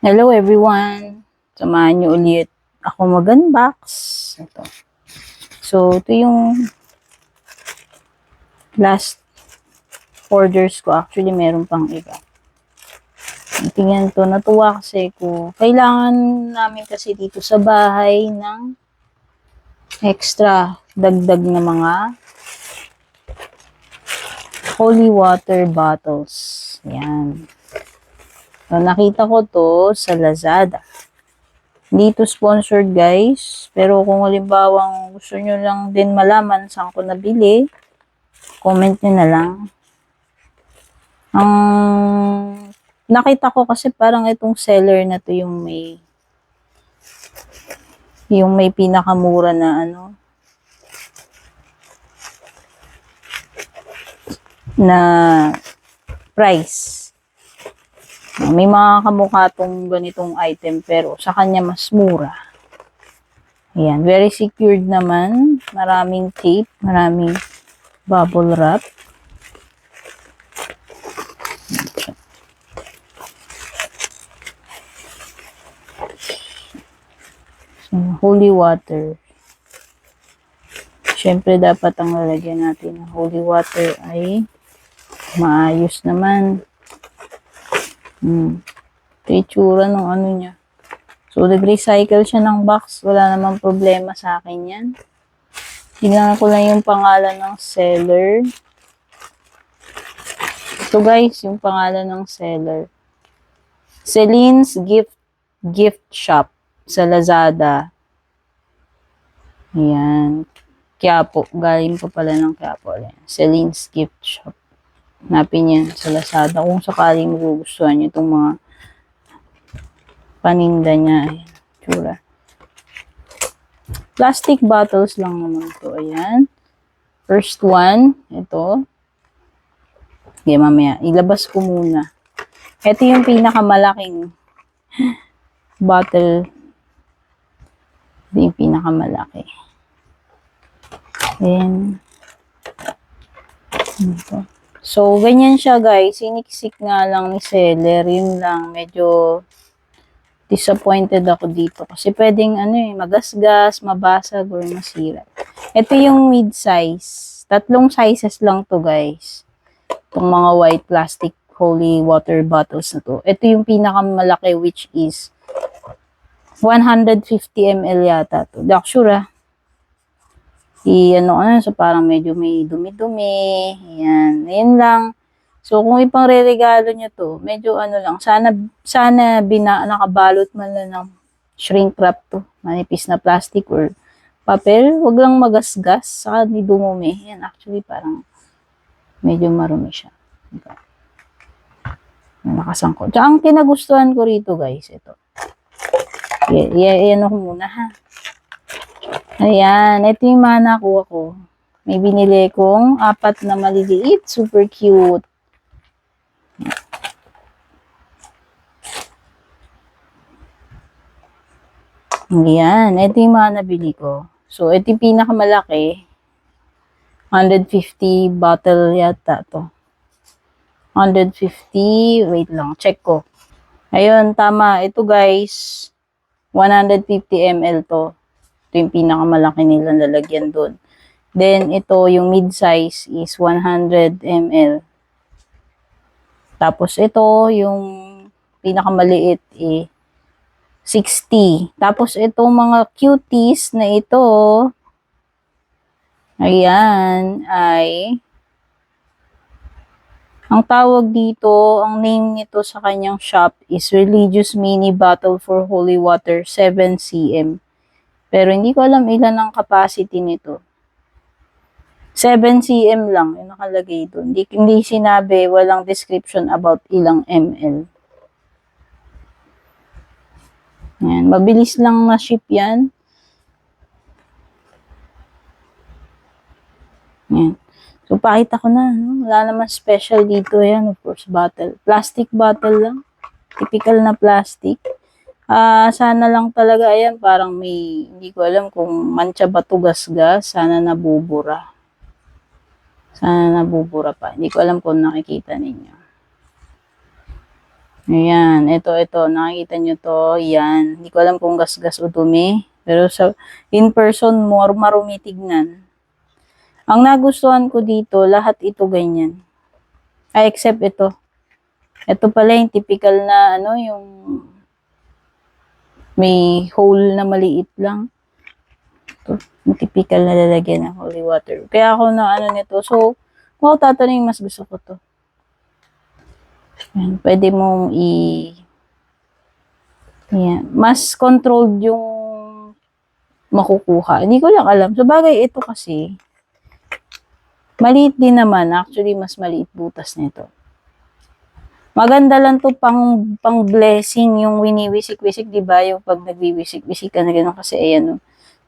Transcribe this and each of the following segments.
Hello everyone! Samahan niyo ulit ako mag-unbox. Ito. So, ito yung last orders ko. Actually, meron pang iba. Tingnan to. Natuwa kasi ko. Kailangan namin kasi dito sa bahay ng extra dagdag na mga holy water bottles. Yan. So, nakita ko to sa Lazada. Hindi to sponsored guys, pero kung halimbawa gusto nyo lang din malaman saan ko nabili, comment nyo na lang. Ang nakita ko kasi parang itong seller na to yung may pinakamura na na price. May mga kamukha tong ganitong item pero sa kanya mas mura. Ayan, very secured naman. Maraming tape, maraming bubble wrap. So, holy water. Siyempre dapat ang lalagyan natin ng holy water ay maayos naman. Ito yung itsura ng ano niya. So, nag-recycle siya ng box. Wala namang problema sa akin yan. Tingnan ko lang yung pangalan ng seller. Ito guys, yung pangalan ng seller. Celine's Gift Shop sa Lazada. Ayan. Quiapo. Galing pa pala ng Quiapo. Ayan. Celine's Gift Shop. Hanapin yan sa Lazada kung sakaling magugustuhan nyo itong mga paninda niya. Ayan, tsura. Plastic bottles lang naman ito. Ayan. First one, ito. Okay, mamaya. Ilabas ko muna. Ito yung pinakamalaking bottle. Ito yung pinakamalaki. Ayan. Ito. So, ganyan siya guys. Siniksik nga lang ni seller. Yun lang. Medyo disappointed ako dito. Kasi pwedeng magasgas, mabasag, or masira. Ito yung mid-size. 3 sizes lang to guys. Itong mga white plastic holy water bottles na to. Ito yung pinakamalaki which is 150 ml yata to. Dak sure so parang medyo may dumi-dumi. Ayan. Ayan lang. So, kung ipang re-regalo nyo to, medyo lang, sana nakabalot man lang ng shrink wrap to. Manipis na plastic or papel. Huwag lang magasgas. Saka di dumumi. Ayan, actually parang medyo marumi siya. Okay. Nakasangkot. Tsaka ang kinagustuhan ko rito guys, ito. Ayan ako muna ha. Ayan, ito yung mga nakuha ko. May binili kong 4 na maliliit. Super cute. Ayan, ito yung mga nabili ko. So, ito yung pinakamalaki. 150 bottle yata to. 150, wait lang, check ko. Ayun, tama. Ito guys, 150 ml to. Ito yung pinakamalaki nilang lalagyan doon. Then, ito, yung mid-size is 100 ml. Tapos, ito, yung pinakamaliit 60. Tapos, itong mga cuties na ito, ayan, ay, ang tawag dito, ang name nito sa kanyang shop is Religious Mini Bottle for Holy Water 7 cm. Pero hindi ko alam ilan ang capacity nito. 7 cm lang yung nakalagay doon. Hindi sinabi, walang description about ilang ml. Yan, mabilis lang na ship yan. Yan. So, pakita ko na. Wala naman special dito. Yan, of course, bottle. Plastic bottle lang. Typical na plastic. Sana lang talaga, ayan, parang hindi ko alam kung mancha ba to gasgas. Sana nabubura. Sana nabubura pa. Hindi ko alam kung nakikita ninyo. Ayan, ito, nakikita nyo to, yan. Hindi ko alam kung gas-gas o dumi. Pero in person, more marumi tignan. Ang nagustuhan ko dito, lahat ito ganyan. Ay, except ito. Ito pala yung typical na, yung may hole na maliit lang. Ito, yung typical na lalagyan ng holy water. Kaya ako na nito. So, kung ako tatanungin, mas gusto ko to. Yan, pwede mong yan. Mas controlled yung makukuha. Hindi ko lang alam. So, bagay ito kasi, maliit din naman. Actually, mas maliit butas nito. Maganda lang to pang blessing yung winiwisik-wisik, di ba? Yung pag nagwiwisik-wisik ka na gano'n kasi ayan,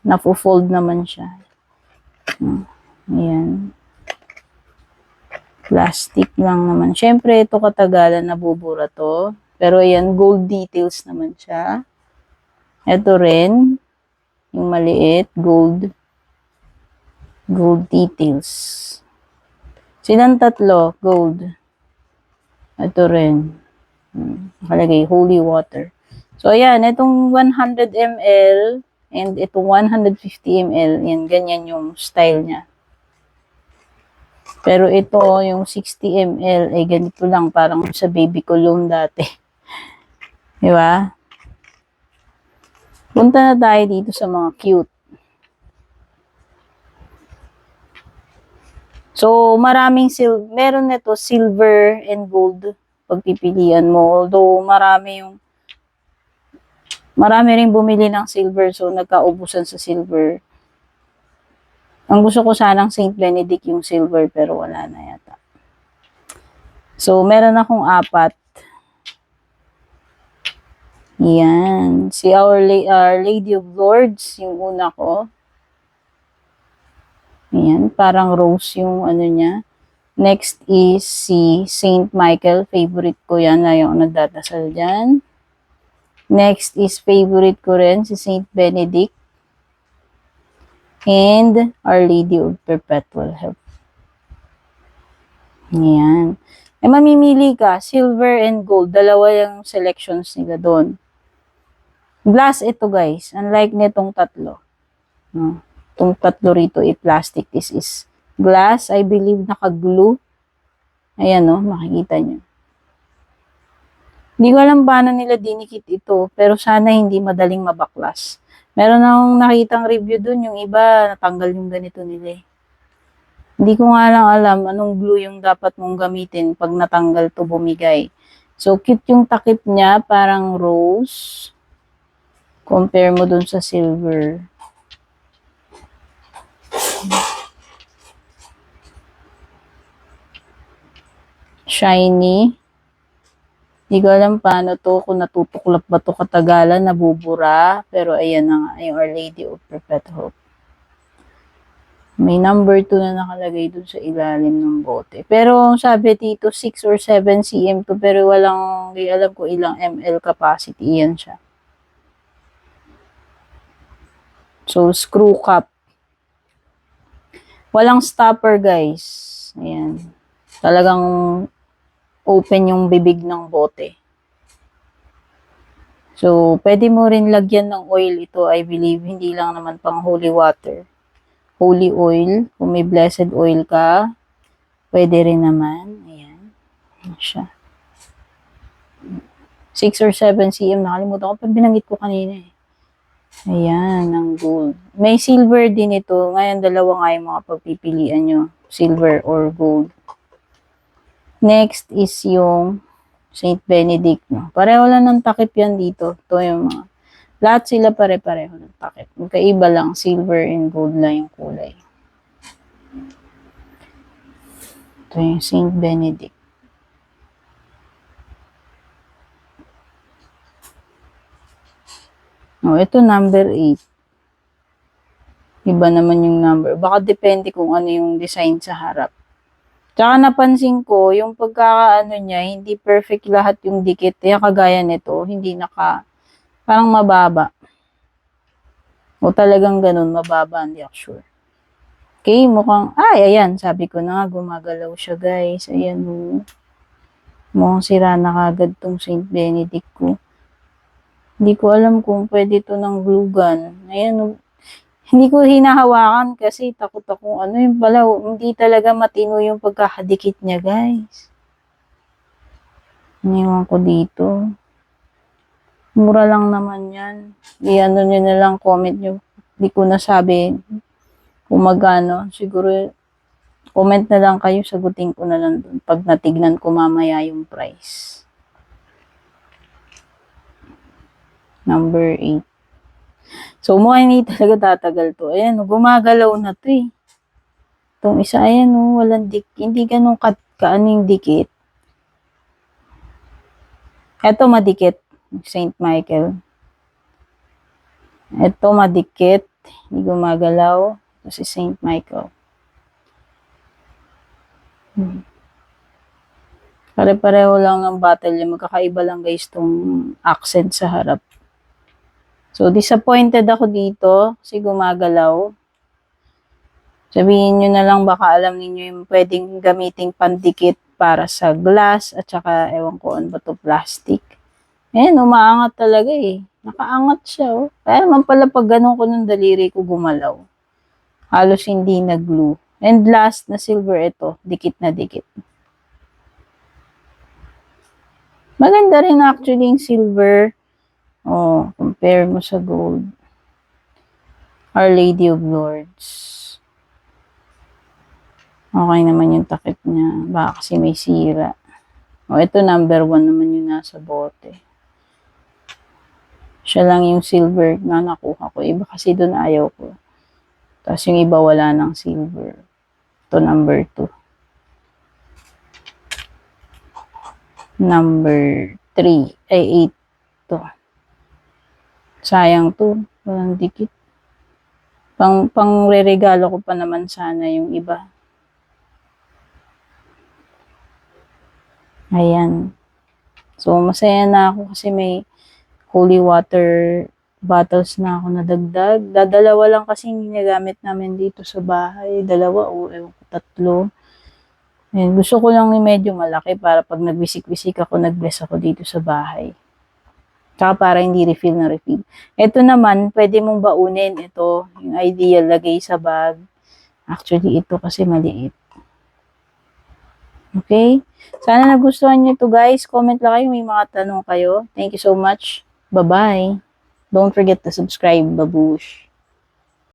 napo-fold naman siya. Ayan. Plastic lang naman. Syempre, ito katagalan nabubura to. Pero ayan, gold details naman siya. Ito rin, yung maliit, gold details. Silang tatlo, gold. Ito rin. Nakalagay, holy water. So, ayan, itong 100 ml and itong 150 ml, yan, ganyan yung style niya. Pero ito, yung 60 ml, ay ganito lang, parang sa baby cologne dati. Di ba? Punta na tayo dito sa mga cute. So, meron nito silver and gold pagpipilian mo. Although, marami rin bumili ng silver, so nagkaubusan sa silver. Ang gusto ko sanang Saint Benedict yung silver, pero wala na yata. So, meron akong 4. Yan. Si Our Lady of Lords, yung una ko. Yan. Parang rose yung niya. Next is si Saint Michael. Favorite ko yan. Ayaw nagdadasal dyan. Next is favorite ko rin si Saint Benedict. And Our Lady of Perpetual Help. Yan. Mamimili ka, silver and gold. Dalawa yung selections nila doon. Glass ito guys. Unlike nitong tatlo. No? Itong tatlo rito plastic. This is glass. I believe naka-glue. Ayan makikita nyo. Hindi ko alam paano nila dinikit ito. Pero sana hindi madaling mabaklas. Meron akong nakitang review dun, yung iba, natanggal yung ganito nila. Hindi ko nga lang alam anong glue yung dapat mong gamitin pag natanggal to bumigay. So, cute yung takip niya, parang rose. Compare mo dun sa silver. Shiny. Hindi ko alam paano to, kung natutuklap ba to katagalan, nabubura. Pero ayan na nga, yung Our Lady of Perpetual Hope. May number 2 na nakalagay dun sa ilalim ng bote. Pero sabi dito, 6 or 7 cm to, pero di alam ko ilang ml capacity. Yan siya. So, screw cap. Walang stopper, guys. Ayan. Talagang open yung bibig ng bote. So, pwede mo rin lagyan ng oil ito, I believe. Hindi lang naman pang holy water. Holy oil. Kung may blessed oil ka, pwede rin naman. Ayan. Ayan siya. 6 or 7 cm. Nakalimutan ko. Pag binanggit ko kanina Ayan, ang gold. May silver din ito. Ngayon, dalawa nga yung mga pagpipilian nyo. Silver or gold. Next is yung Saint Benedict. Pareho lang ng takip yan dito. Ito yung mga, lahat sila pare-pareho ng takip. Magkaiba lang, silver and gold lang yung kulay. Ito yung Saint Benedict. Ito number 8. Iba naman yung number. Baka depende kung ano yung design sa harap. Tsaka napansin ko, yung pagkakaano niya, hindi perfect lahat yung dikit. Kaya kagaya nito, hindi parang mababa. O talagang ganun, mababa, hindi ako sure. Okay, mukhang, ayan, sabi ko na nga, gumagalaw siya guys. Ayan Mukhang sira na kagad tong Saint Benedict ko. Hindi ko alam kung pwede to ng glue gun. Ayan, oh. Hindi ko hinahawakan kasi takot akong ano yung pala, hindi talaga matino yung pagkakadikit niya, guys. Iniwan ko dito. Mura lang naman yan. I-ano nyo na lang, comment nyo. Hindi ko nasabi kung magano. Siguro, comment na lang kayo, sagutin ko na lang dun pag natignan ko mamaya yung price. Number 8. So, mukhang hindi talaga tatagal to. Ayan, gumagalaw na to eh. Itong isa, ayan walang hindi ganun kaaning dikit. Ito madikit, Saint Michael. Ito madikit, hindi gumagalaw. Ito si Saint Michael. Pare-pareho lang ang battle yung magkakaiba lang guys tong accent sa harap. So, disappointed ako dito kasi gumagalaw. Sabihin nyo na lang baka alam niyo yung pwedeng gamiting pandikit para sa glass at saka ewan ko ano ba to, plastic. Ayan, umaangat talaga eh. Nakaangat siya oh. Kaya naman pala pag ganun ko ng daliri ko gumalaw. Halos hindi nag-glue. And last na silver ito, dikit na dikit. Maganda rin actually yung silver. Oh, compare mo sa gold. Our Lady of Lords. Okay naman yung takip niya. Baka kasi may sira. Oh, ito number 1 naman yung nasa bote. Siya lang yung silver na nakuha ko. Iba kasi doon ayaw ko. Tapos yung iba wala ng silver. Ito number 2. Number 3. Ay, 8. Ito. Sayang to. Walang dikit. Pang re-regalo ko pa naman sana yung iba. Ayan. So, masaya na ako kasi may holy water bottles na ako nadagdag. Dadalawa lang kasi ginagamit namin dito sa bahay. 2 o 3. Ayan. Gusto ko lang yung medyo malaki para pag nagbisik-bisik ako, nag-bless ako dito sa bahay. Tsaka para hindi refill na refill. Ito naman, pwede mong baunin. Ito, yung ideal, lagay sa bag. Actually, ito kasi maliit. Okay? Sana nagustuhan nyo to guys. Comment lang kayo, may mga tanong kayo. Thank you so much. Bye-bye. Don't forget to subscribe, babush.